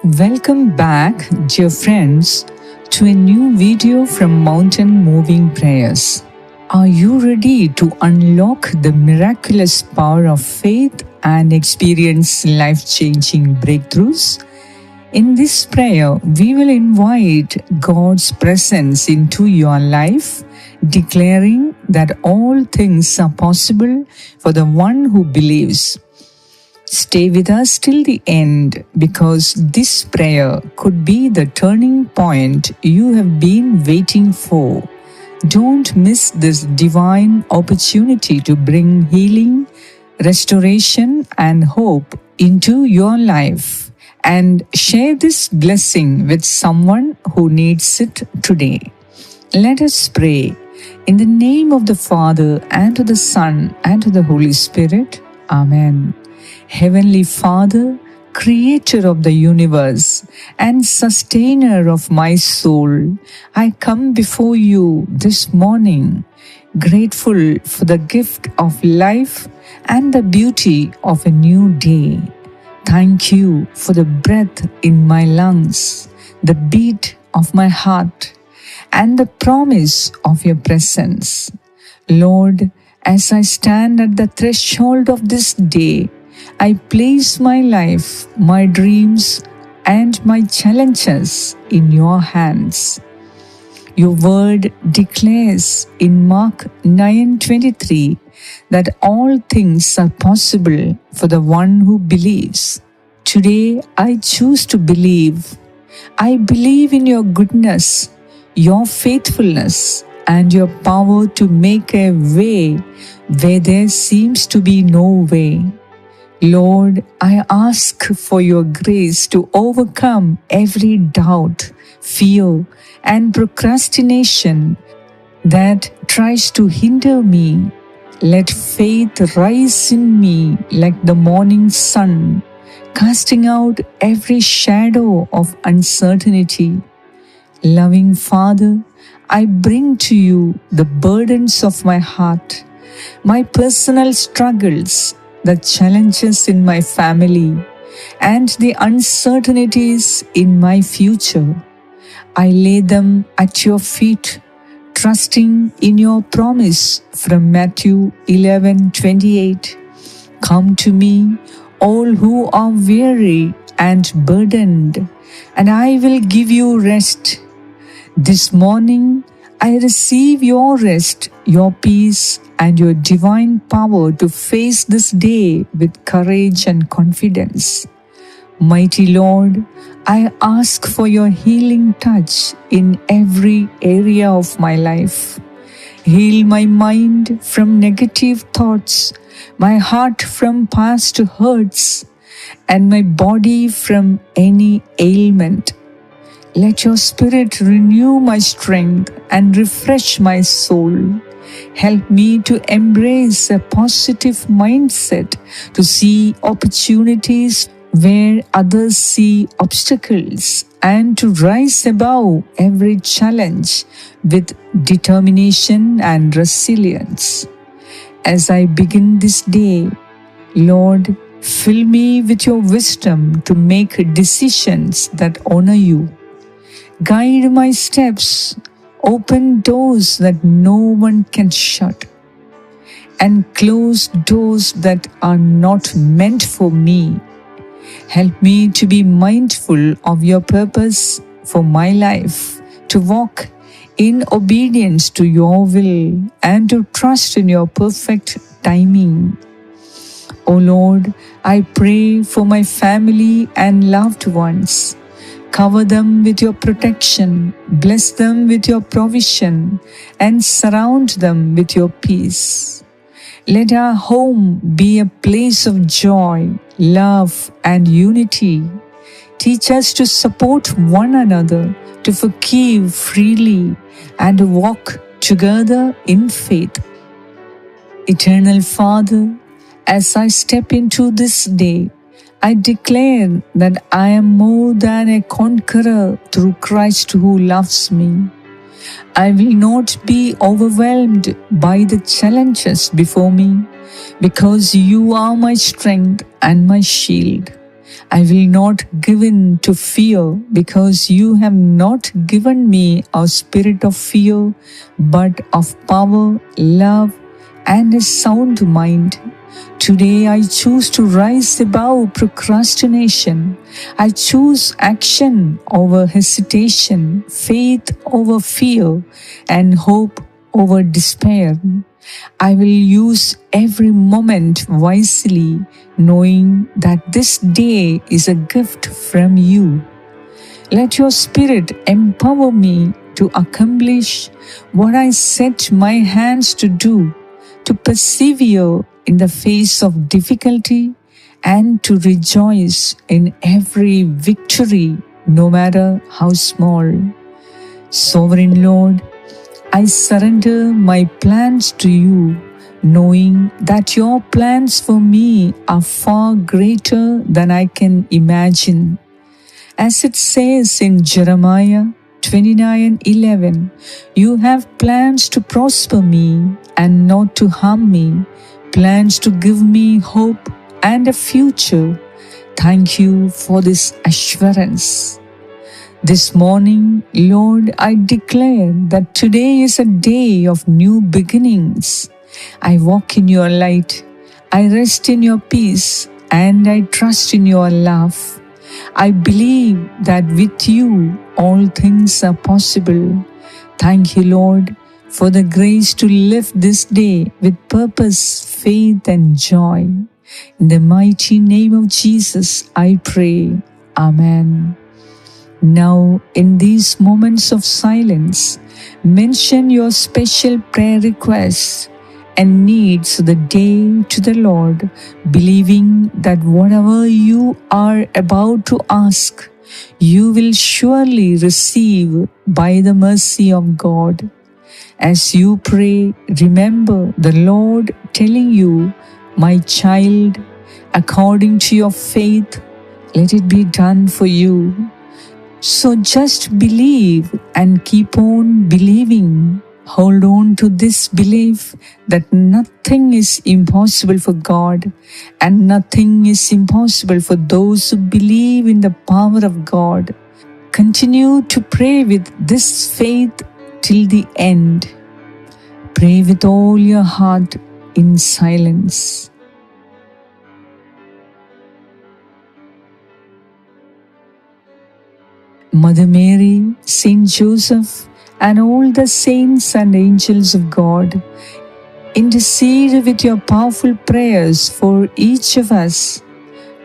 Welcome back, dear friends, to a new video from Mountain Moving Prayers. Are you ready to unlock the miraculous power of faith and experience life-changing breakthroughs? In this prayer, we will invite God's presence into your life, declaring that all things are possible for the one who believes. Stay with us till the end because this prayer could be the turning point you have been waiting for. Don't miss this divine opportunity to bring healing, restoration, and hope into your life. And share this blessing with someone who needs it today. Let us pray. In the name of the Father, and to the Son, and to the Holy Spirit. Amen. Heavenly Father, Creator of the universe and Sustainer of my soul, I come before you this morning, grateful for the gift of life and the beauty of a new day. Thank you for the breath in my lungs, the beat of my heart, and the promise of your presence. Lord, as I stand at the threshold of this day, I place my life, my dreams, and my challenges in your hands. Your word declares in Mark 9:23 that all things are possible for the one who believes. Today, I choose to believe. I believe in your goodness, your faithfulness, and your power to make a way where there seems to be no way. Lord, I ask for your grace to overcome every doubt, fear, and procrastination that tries to hinder me. Let faith rise in me like the morning sun, casting out every shadow of uncertainty. Loving Father, I bring to you the burdens of my heart, my personal struggles, the challenges in my family, and the uncertainties in my future. I lay them at your feet, trusting in your promise from Matthew 11:28. Come to me, all who are weary and burdened, and I will give you rest. This morning, I receive your rest, your peace, and your divine power to face this day with courage and confidence. Mighty Lord, I ask for your healing touch in every area of my life. Heal my mind from negative thoughts, my heart from past hurts, and my body from any ailment. Let your Spirit renew my strength and refresh my soul. Help me to embrace a positive mindset, to see opportunities where others see obstacles, and to rise above every challenge with determination and resilience. As I begin this day, Lord, fill me with your wisdom to make decisions that honor you. Guide my steps, open doors that no one can shut, and close doors that are not meant for me. Help me to be mindful of your purpose for my life, to walk in obedience to your will, and to trust in your perfect timing. O Lord, I pray for my family and loved ones. Cover them with your protection, bless them with your provision, and surround them with your peace. Let our home be a place of joy, love, and unity. Teach us to support one another, to forgive freely, and to walk together in faith. Eternal Father, as I step into this day, I declare that I am more than a conqueror through Christ who loves me. I will not be overwhelmed by the challenges before me because you are my strength and my shield. I will not give in to fear, because you have not given me a spirit of fear, but of power, love, and a sound mind. Today I choose to rise above procrastination. I choose action over hesitation, faith over fear, and hope over despair. I will use every moment wisely, knowing that this day is a gift from you. Let your Spirit empower me to accomplish what I set my hands to do, to persevere in the face of difficulty, and to rejoice in every victory, no matter how small. Sovereign Lord, I surrender my plans to you, knowing that your plans for me are far greater than I can imagine. As it says in Jeremiah 29:11, you have plans to prosper me and not to harm me, plans to give me hope and a future. Thank you for this assurance. This morning, Lord, I declare that today is a day of new beginnings. I walk in your light, I rest in your peace, and I trust in your love. I believe that with you all things are possible. Thank you, Lord, for the grace to live this day with purpose, faith, and joy. In the mighty name of Jesus, I pray. Amen. Now, in these moments of silence, mention your special prayer requests and needs of the day to the Lord, believing that whatever you are about to ask, you will surely receive by the mercy of God. As you pray, remember the Lord telling you, my child, according to your faith, let it be done for you. So just believe and keep on believing. Hold on to this belief that nothing is impossible for God, and nothing is impossible for those who believe in the power of God. Continue to pray with this faith till the end. Pray with all your heart in silence. Mother Mary, Saint Joseph, and all the saints and angels of God, intercede with your powerful prayers for each of us.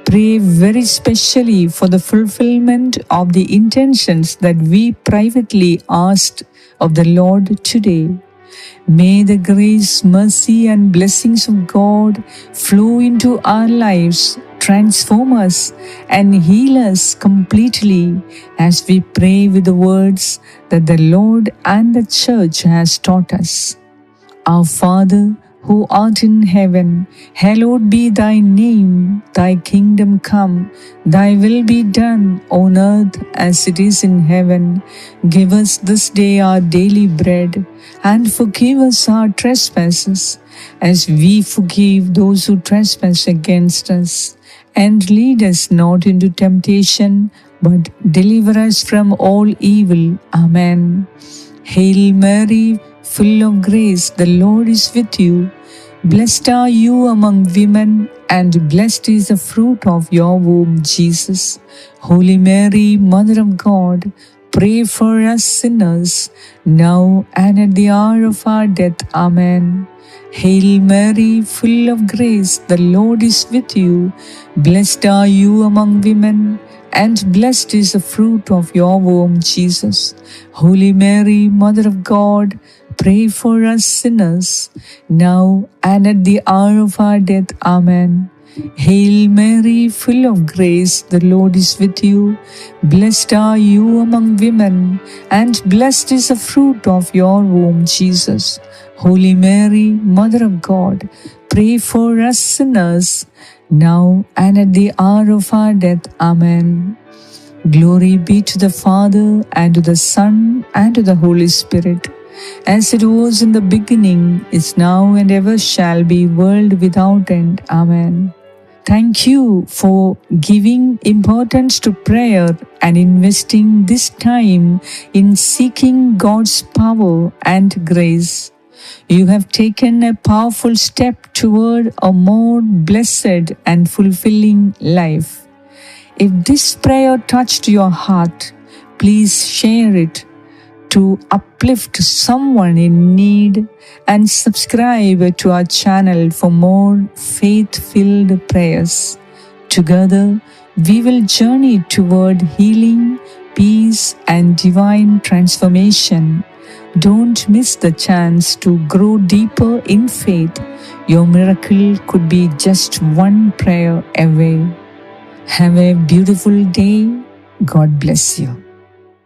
Pray very specially for the fulfillment of the intentions that we privately asked of the Lord today. May the grace, mercy, and blessings of God flow into our lives, transform us, and heal us completely as we pray with the words that the Lord and the Church has taught us. Our Father, who art in heaven, hallowed be thy name. Thy kingdom come, thy will be done on earth as it is in heaven. Give us this day our daily bread, and forgive us our trespasses, as we forgive those who trespass against us. And lead us not into temptation, but deliver us from all evil. Amen. Hail Mary, full of grace, the Lord is with you. Blessed are you among women, and blessed is the fruit of your womb, Jesus. Holy Mary, Mother of God, pray for us sinners, now and at the hour of our death. Amen. Hail Mary, full of grace, the Lord is with you. Blessed are you among women, and blessed is the fruit of your womb, Jesus. Holy Mary, Mother of God, pray for us sinners, now and at the hour of our death. Amen. Hail Mary, full of grace, the Lord is with you. Blessed are you among women, and blessed is the fruit of your womb, Jesus. Holy Mary, Mother of God, pray for us sinners, now and at the hour of our death. Amen. Glory be to the Father, and to the Son, and to the Holy Spirit, as it was in the beginning, is now, and ever shall be, world without end. Amen. Thank you for giving importance to prayer and investing this time in seeking God's power and grace. You have taken a powerful step toward a more blessed and fulfilling life. If this prayer touched your heart, please share it to uplift someone in need and subscribe to our channel for more faith-filled prayers. Together, we will journey toward healing, peace, and divine transformation. Don't miss the chance to grow deeper in faith. Your miracle could be just one prayer away. Have a beautiful day. God bless you.